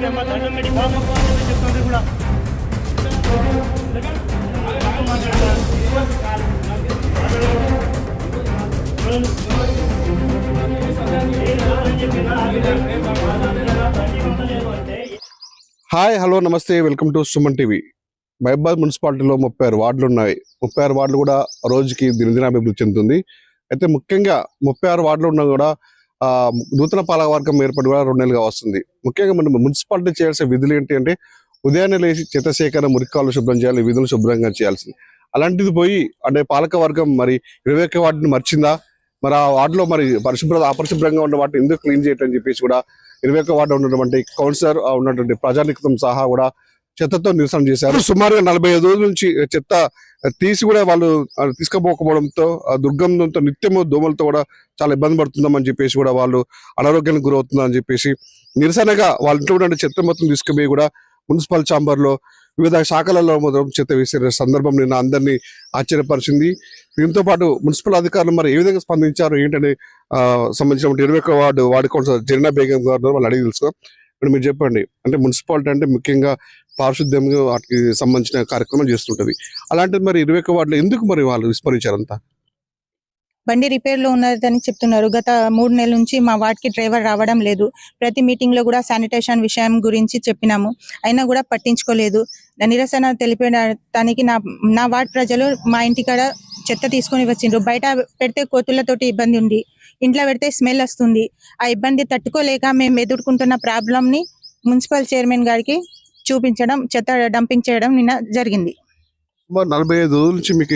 Hi, hello, నమస్తే, welcome to Suman TV. Mahabubabad మున్సిపాలిటీలో 36 వార్డులు ఉన్నాయి. 36 వార్డులు కూడా రోజుకి దినదినాభివృద్ధి చెందుతుంది. అయితే ముఖ్యంగా 36 వార్డులు ఉన్నా కూడా నూతన పాలకవర్గం ఏర్పడి కూడా 2 నెలలుగా వస్తుంది. ముఖ్యంగా మనం మున్సిపాలిటీ చేయాల్సిన విధులు ఏంటి అంటే ఉదయాన్నే లేచి చెత్త సేకరణ, మురికాలు శుభ్రం చేయాలి, విధులు శుభ్రంగా చేయాల్సింది. అలాంటిది పోయి అంటే పాలకవర్గం మరి 21 వార్డుని మర్చిందా, మరి ఆ వార్డులో మరి అపరిశుభ్రంగా ఉన్న వాటిని ఎందుకు క్లీన్ చేయటం అని చెప్పేసి కూడా 21 వార్డు ఉన్నటువంటి కౌన్సిలర్ ఉన్నటువంటి ప్రజానికతం సహా కూడా చెత్తతో నిరసన చేశారు. సుమారుగా 45 రోజుల నుంచి చెత్త తీసి కూడా వాళ్ళు తీసుకుపోకపోవడంతో దుర్గంధంతో నిత్యము దోమలతో కూడా చాలా ఇబ్బంది పడుతుందామని చెప్పేసి కూడా వాళ్ళు అనారోగ్యానికి గురవుతుందని చెప్పేసి నిరసనగా వాళ్ళ ఇంట్లో చెత్త మొత్తం తీసుకుపోయి కూడా మున్సిపల్ ఛాంబర్ లో వివిధ శాఖలలో మొత్తం చెత్త వేసే సందర్భం నిన్న అందరినీ ఆశ్చర్యపరిచింది. దీంతో పాటు మున్సిపల్ అధికారులు మరి ఏ విధంగా స్పందించారు ఏంటని సంబంధించిన 21 వార్డు కౌన్సిలర్ జరీనా బేగం గారు వాళ్ళు అడిగి తెలుసుకో. ఇప్పుడు మీరు చెప్పండి, అంటే మున్సిపాలిటీ అంటే ముఖ్యంగా పారిశుద్ధ్యంగా వాటికి సంబంధించిన కార్యక్రమం చేస్తుంటది. అలాంటిది మరి 21 వార్డులో ఎందుకు మరి వాళ్ళు విస్మరించారంతా? బండి రిపేర్ లో ఉన్నదని చెప్తున్నారు. గత 3 నెలల నుంచి మా వార్డ్ కి డ్రైవర్ రావడం లేదు. ప్రతి మీటింగ్ లో కూడా శానిటేషన్ విషయం గురించి చెప్పినాము, అయినా కూడా పట్టించుకోలేదు. నిరసన తెలిపడానికి నా వార్డ్ ప్రజలు మా ఇంటికాడ చెత్త తీసుకొని వచ్చిండ్రు. బయట పెడితే కోతులతోటి ఇబ్బంది ఉంది, ఇంట్లో పెడితే స్మెల్ వస్తుంది. ఆ ఇబ్బంది తట్టుకోలేక మేము ఎదుర్కొంటున్న ప్రాబ్లం ని మున్సిపల్ చైర్మన్ గారికి చూపించడం, చెత్త డంపింగ్ చేయడం నిన్న జరిగింది. 45 రోజుల నుంచి మీకు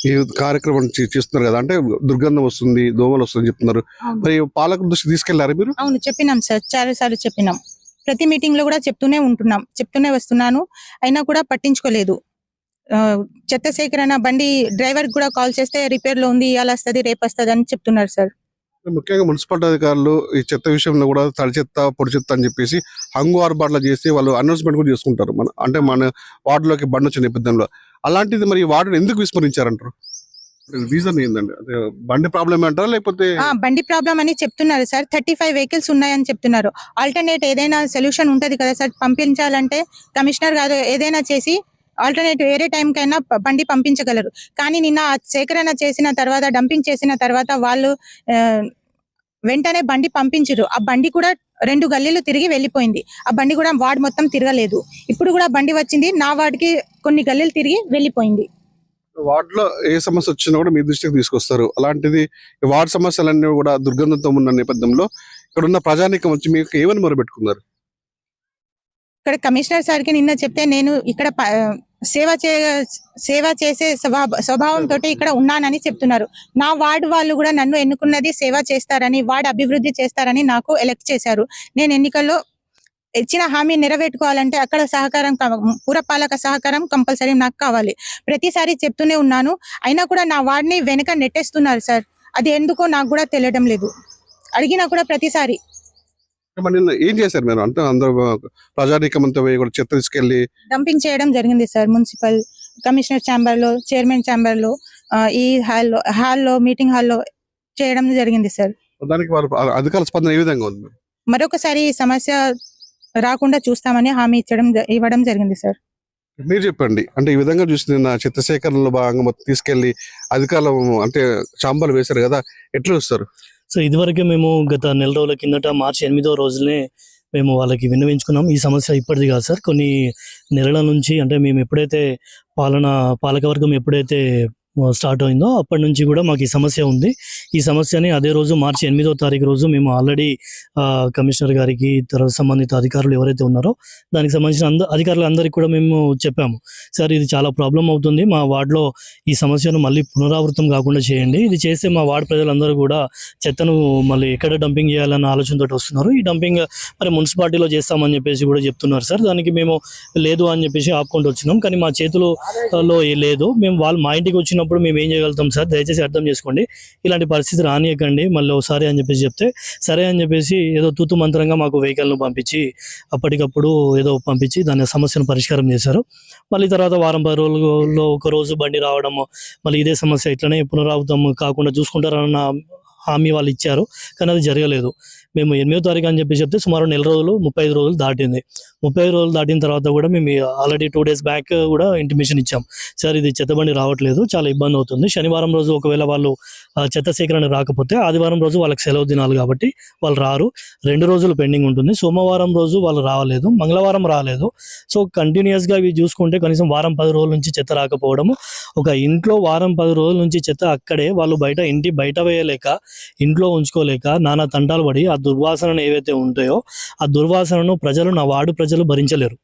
ఈ కార్యక్రమం చేస్తున్నారు కదా, అంటే దుర్గంధం వస్తుంది, దోమలు వస్తుంది చెప్తున్నారు. మరి పాలక దృష్టి తీసుకెళ్లారు మీరు? అవును, చెప్పినాం సార్, చాలా సార్లు చెప్పినాం. ప్రతి మీటింగ్ లో కూడా చెప్తూనే వస్తున్నాను, అయినా కూడా పట్టించుకోలేదు. చెత్త సేకరణ బండి డ్రైవర్ కూడా కాల్ చేస్తే రిపేర్ లో ఉంది, ఇవాళ వస్తుంది, రేపు వస్తుంది అని చెప్తున్నారు సార్. ముఖ్యంగా మున్సిపాలిటీ అధికారులు ఈ చెత్త విషయంలో కూడా తడి చెత్త, పొడి చెత్త అని చెప్పేసి హంగు ఆర్బాట్లా చేసి వాళ్ళు అనౌన్స్మెంట్ కూడా చేసుకుంటారు. మన వార్డులోకి బండి వచ్చిన నేపథ్యంలో అలాంటిది మరి వార్డును ఎందుకు విస్మరించారంటారు? రీజన్ ఏంటండి? అదే బండి ప్రాబ్లమ్ అంటారా లేకపోతే? బండి ప్రాబ్లం అని చెప్తున్నారు సార్. 35 వెహికల్స్ ఉన్నాయని చెప్తున్నారు. ఆల్టర్నేట్ ఏదైనా సొల్యూషన్ ఉంటది కదా సార్, పంపించాలంటే కమిషనర్ గారు ఏదైనా చేసి ఆల్టర్నేట్ వేరే టైం కైనా బండి పంపించగలరు. కానీ నిన్న సేకరణ చేసిన తర్వాత, డంపింగ్ చేసిన తర్వాత వాళ్ళు వెంటనే బండి పంపించరు. ఆ బండి కూడా 2 గల్లీలు తిరిగి వెళ్ళిపోయింది. ఆ బండి కూడా వార్డు మొత్తం తిరగలేదు. ఇప్పుడు కూడా బండి వచ్చింది, నా వార్డుకి కొన్ని గల్లీలు తిరిగి వెళ్ళిపోయింది. వార్డులో ఏ సమస్య వచ్చినా కూడా మీ దృష్టికి తీసుకొస్తారు. అలాంటిది వార్డు సమస్యలన్నీ కూడా దుర్గంధంతో ఉన్న నేపథ్యంలో ఇక్కడ ఉన్న ప్రజానీకం వచ్చి మీకు ఏమని మొరబెట్టుకున్నారు? ఇక్కడ కమిషనర్ సార్కి నిన్న చెప్తే నేను ఇక్కడ సేవ చేసే స్వభావంతో ఇక్కడ ఉన్నానని చెప్తున్నారు. నా వార్డు వాళ్ళు కూడా నన్ను ఎన్నుకున్నది సేవ చేస్తారని, వార్డు అభివృద్ధి చేస్తారని నాకు ఎలక్ట్ చేశారు. నేను ఎన్నికల్లో ఇచ్చిన హామీ నెరవేర్చుకోవాలంటే అక్కడ సహకారం, పురపాలక సహకారం కంపల్సరీ నాకు కావాలి. ప్రతిసారి చెప్తూనే ఉన్నాను, అయినా కూడా నా వార్డుని వెనక నెట్టేస్తున్నారు సార్. అది ఎందుకో నాకు కూడా తెలియడం లేదు. అడిగినా కూడా ప్రతిసారి ఏం చేశారు మీరు? అంటే అందరూ ప్రజానీకమంతా కూడా చెత్త తీసుకెళ్లి డంపింగ్ చేయడం జరిగింది సార్. మున్సిపల్ కమిషనర్ ఛాంబర్ లో, చైర్మన్ ఛాంబర్ లో, ఈ హాల్లో మీటింగ్ హాల్లో చేయడం జరిగింది సార్. దానికి వారు అధికారుల స్పందన ఏ విధంగా ఉంది? మరొకసారి ఈ సమస్య రాకుండా చూస్తామని హామీ ఇవ్వడం జరిగింది సార్. మీరు చెప్పండి, అంటే ఈ విధంగా చూసి నా చెత్త సేకరణలో భాగంగా మొత్తం తీసుకెళ్లి అధికారులు అంటే ఛాంబర్లు వేశారు కదా, ఎట్లా చూస్తారు? సో ఇదివరకే మేము గత నెల రోజుల కిందట మార్చి 8వ రోజునే మేము వాళ్ళకి విన్నవించుకున్నాం. ఈ సమస్య ఇప్పటిది కాదు సార్, కొన్ని నెలల నుంచి, అంటే మేము ఎప్పుడైతే పాలకవర్గం ఎప్పుడైతే స్టార్ట్ అయిందో అప్పటి నుంచి కూడా మాకు ఈ సమస్య ఉంది. ఈ సమస్యని అదే రోజు మార్చి 8వ తారీఖు రోజు మేము ఆల్రెడీ కమిషనర్ గారికి, తర్వాత సంబంధిత అధికారులు ఎవరైతే ఉన్నారో దానికి సంబంధించిన అధికారులందరికీ కూడా మేము చెప్పాము. సార్, ఇది చాలా ప్రాబ్లం అవుతుంది, మా వార్డులో ఈ సమస్యను మళ్ళీ పునరావృతం కాకుండా చేయండి. ఇది చేస్తే మా వార్డు ప్రజలందరూ కూడా చెత్తను మళ్ళీ ఎక్కడ డంపింగ్ చేయాలన్న ఆలోచనతో వస్తున్నారు. ఈ డంపింగ్ మరి మున్సిపాలిటీలో చేస్తామని చెప్పేసి కూడా చెప్తున్నారు సార్. దానికి మేము లేదు అని చెప్పేసి ఆపుకుంటూ వచ్చినాం. కానీ మా చేతిలో లేదు. మేము మా ఇంటికి వచ్చినప్పుడు మేము ఏం చేయగలుగుతాం సార్, దయచేసి అర్థం చేసుకోండి. ఇలాంటి పరిస్థితి రానియకండి మళ్ళీ ఒకసారి అని చెప్పేసి చెప్తే సరే అని చెప్పేసి ఏదో తూతు మంత్రంగా మాకు వెహికల్ను పంపించి అప్పటికప్పుడు ఏదో పంపించి దాని సమస్యను పరిష్కారం చేశారు. మళ్ళీ తర్వాత వారం 10 రోజుల్లో ఒక రోజు బండి రావడము, మళ్ళీ ఇదే సమస్య ఇట్లనే పునరావృతం కాకుండా చూసుకుంటారన్న హామీ వాళ్ళు ఇచ్చారు. కానీ అది జరగలేదు. మేము 8వ తారీఖు అని చెప్పి చెప్తే సుమారు నెల రోజులు 35 రోజులు దాటింది. 35 రోజులు దాటిన తర్వాత కూడా మేము ఆల్రెడీ 2 days బ్యాక్ కూడా ఇంటిమేషన్ ఇచ్చాం. సార్ ఇది చెత్త బండి రావట్లేదు, చాలా ఇబ్బంది అవుతుంది. శనివారం రోజు ఒకవేళ వాళ్ళు చెత్త సేకరణ రాకపోతే ఆదివారం రోజు వాళ్ళకి సెలవు దినాలు కాబట్టి వాళ్ళు రారు. 2 రోజులు పెండింగ్ ఉంటుంది. సోమవారం రోజు వాళ్ళు రాలేదు, మంగళవారం రాలేదు. సో కంటిన్యూస్గా ఇవి చూసుకుంటే కనీసం వారం 10 రోజుల నుంచి చెత్త రాకపోవడము, ఒక ఇంట్లో వారం 10 రోజుల నుంచి చెత్త అక్కడే వాళ్ళు ఇంటి బయట వేయలేక, ఇంట్లో ఉంచుకోలేక నానా తంటాలు పడి ఆ దుర్వాసనను ఏవైతే ఉంటాయో ఆ దుర్వాసనను నా వార్డు ప్రజలు భరించలేరు.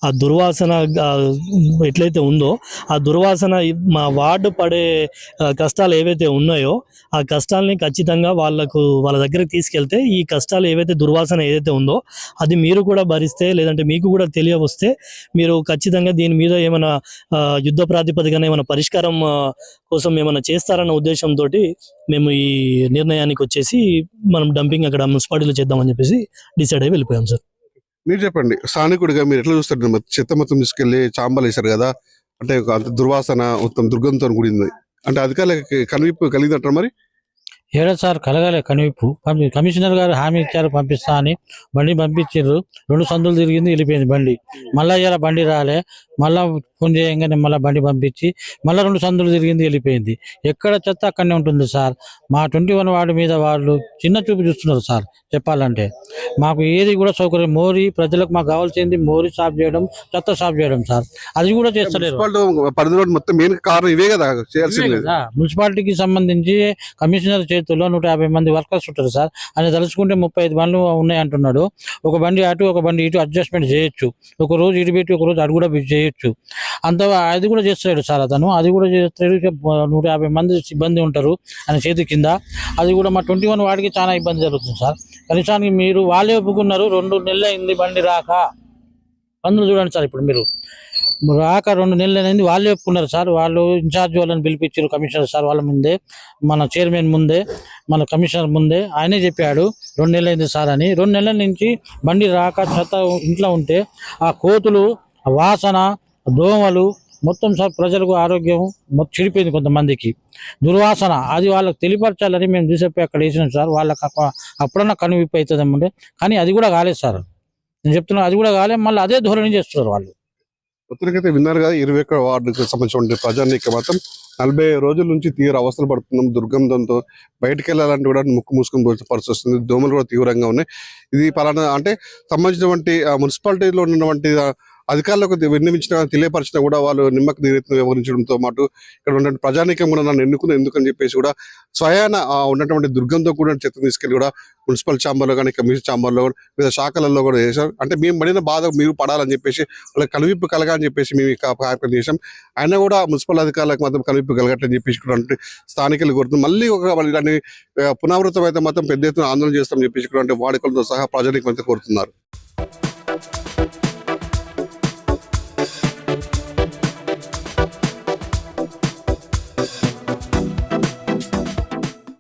ఆ దుర్వాసన ఎట్లయితే ఉందో ఆ దుర్వాసన మా వార్డు పడే కష్టాలు ఏవైతే ఉన్నాయో ఆ కష్టాలని ఖచ్చితంగా వాళ్ళ దగ్గరికి తీసుకెళ్తే ఈ కష్టాలు ఏవైతే దుర్వాసన ఏదైతే ఉందో అది మీరు కూడా భరిస్తే, లేదంటే మీకు కూడా తెలియవస్తే మీరు ఖచ్చితంగా దీని మీద ఏమైనా యుద్ధ ప్రాతిపదికన ఏమైనా పరిష్కారం కోసం ఏమైనా చేస్తారన్న ఉద్దేశంతో మేము ఈ నిర్ణయానికి వచ్చేసి మనం డంపింగ్ అక్కడ మున్సిపాలిటీలో చేద్దామని చెప్పేసి డిసైడ్ అయ్యి వెళ్ళిపోయాం సార్. మీరు చెప్పండి, స్థానికుడిగా మీరు ఎట్లా చూస్తారు? చెత్త మొత్తం తీసుకెళ్లి చాంబాలు వేశారు కదా, అంటే అంత దుర్వాసన మొత్తం దుర్గంధంతో కూడింది, అంటే అధికారులకి కనువిప్పు కలిగిందంటారు మరి? ఏడా సార్ కలగాలి కనువిప్పు. కమిషనర్ గారు హామీ ఇచ్చారు పంపిస్తా అని, బండి పంపించారు. 2 సందులు తిరిగింది, వెళ్ళిపోయింది బండి. మళ్ళీ ఇలా బండి రాలే, మళ్ళీ ఫోన్ చేయగానే మళ్ళీ బండి పంపించి మళ్ళీ 2 సందులు తిరిగింది, వెళ్ళిపోయింది. ఎక్కడ చెత్త అక్కడనే ఉంటుంది సార్. మా 21 వార్డు మీద వాళ్ళు చిన్న చూపు చూస్తున్నారు సార్. చెప్పాలంటే మాకు ఏది కూడా సౌకర్యం, మోరీ ప్రజలకు మాకు కావాల్సింది మోరీ సాఫ్ చేయడం, చెత్త సాఫ్ చేయడం సార్. అది కూడా చేస్తలేరు. పరిధిలో మొత్తం మెయిన్ కారణం ఇవే కదా చేయాల్సింది. మున్సిపాలిటీకి సంబంధించి కమిషనర్ చేతుల్లో 150 మంది వర్కర్స్ ఉంటారు సార్. ఆయన తలుచుకుంటే 35 బండ్లు ఉన్నాయి అంటున్నాడు. ఒక బండి అటు ఒక బండి ఇటు అడ్జస్ట్మెంట్ చేయొచ్చు. ఒక రోజు ఇటు పెట్టి ఒక రోజు అటు కూడా చేయొచ్చు. అంత అది కూడా చేస్తాడు సార్ అతను. అది కూడా చేస్తాడు. 150 మంది సిబ్బంది ఉంటారు ఆయన చేతి కింద. అది కూడా మా 21 వాడికి చాలా ఇబ్బంది జరుగుతుంది సార్. కనీసానికి మీరు వాళ్ళే ఒప్పుకున్నారు, 2 నెలలు అయింది బండి రాక. పనులు చూడండి సార్, ఇప్పుడు మీరు రాక 2 నెలలు అయింది, వాళ్ళే ఒప్పుకున్నారు సార్. వాళ్ళు ఇన్ఛార్జ్ వాళ్ళని పిలిపించారు కమిషనర్ సార్ వాళ్ళ ముందే, మన చైర్మన్ ముందే, మన కమిషనర్ ముందే. ఆయనే చెప్పాడు 2 నెలలు అయింది సార్ అని. 2 నెలల నుంచి బండి రాక చెత్త ఇంట్లో ఉంటే ఆ కోతులు, ఆ వాసన, దోమలు మొత్తం సార్ ప్రజలకు ఆరోగ్యం మొత్తం చెడిపోయింది. కొంతమందికి దుర్వాసన అది వాళ్ళకి తెలియపరచాలని మేము చూసేపోయి అక్కడ వేసినాం సార్. వాళ్ళకి అప్పుడన్నా కనువిప్పు అవుతుంది ఏమంటే, కానీ అది కూడా కాలేదు సార్. నేను చెప్తున్నా అది కూడా కాలేదు. మళ్ళీ అదే ధోరణి చేస్తున్నారు వాళ్ళు. మొత్తానికైతే విన్నారు కదా, 21 వార్డుకు సంబంధించిన ప్రజానీక మాత్రం 40 రోజుల నుంచి తీవ్ర అవస్థలు పడుతున్నాం. దుర్గంధంతో బయటకు వెళ్ళాలంటే కూడా ముక్కు మూసుకొని పోయే పరిస్థితి వస్తుంది. దోమలు కూడా తీవ్రంగా ఉన్నాయి. ఇది పలానా అంటే సంబంధించినటువంటి మున్సిపాలిటీలో ఉన్నటువంటి అధికారులకు విన్నవించినా తెలియపరిచినా కూడా వాళ్ళు నిమ్మకు నీరెత్తున వ్యవహరించడంతో పాటు ఇక్కడ ఉన్నటువంటి ప్రజానీకం కూడా నన్ను ఎన్నుకుని ఎందుకని చెప్పేసి కూడా స్వయాన ఉన్నటువంటి దుర్గంధం కూడా చెత్త తీసుకెళ్లి కూడా మున్సిపల్ ఛాంబర్లో కానీ కమిషనర్ ఛాంబర్లో కూడా వివిధ శాఖలలో కూడా చేశారు. అంటే మేము పడిన బాధ మీరు పడాలని చెప్పేసి వాళ్ళకి కనువిప్పు కలగాలని చెప్పేసి మేము ఈ కార్యక్రమం చేశాం. అయినా కూడా మున్సిపల్ అధికారులకు మాత్రం కనువిప్పు కలగట్లని చెప్పేసి కూడా అంటే స్థానికులు కోరుతుంది. మళ్ళీ ఇలాంటి పునరావృతం అయితే మాత్రం పెద్ద ఎత్తున ఆందోళన చేస్తామని చెప్పేసి కూడా అంటే వాడుకలతో సహా ప్రజానీకం అయితే కోరుతున్నారు.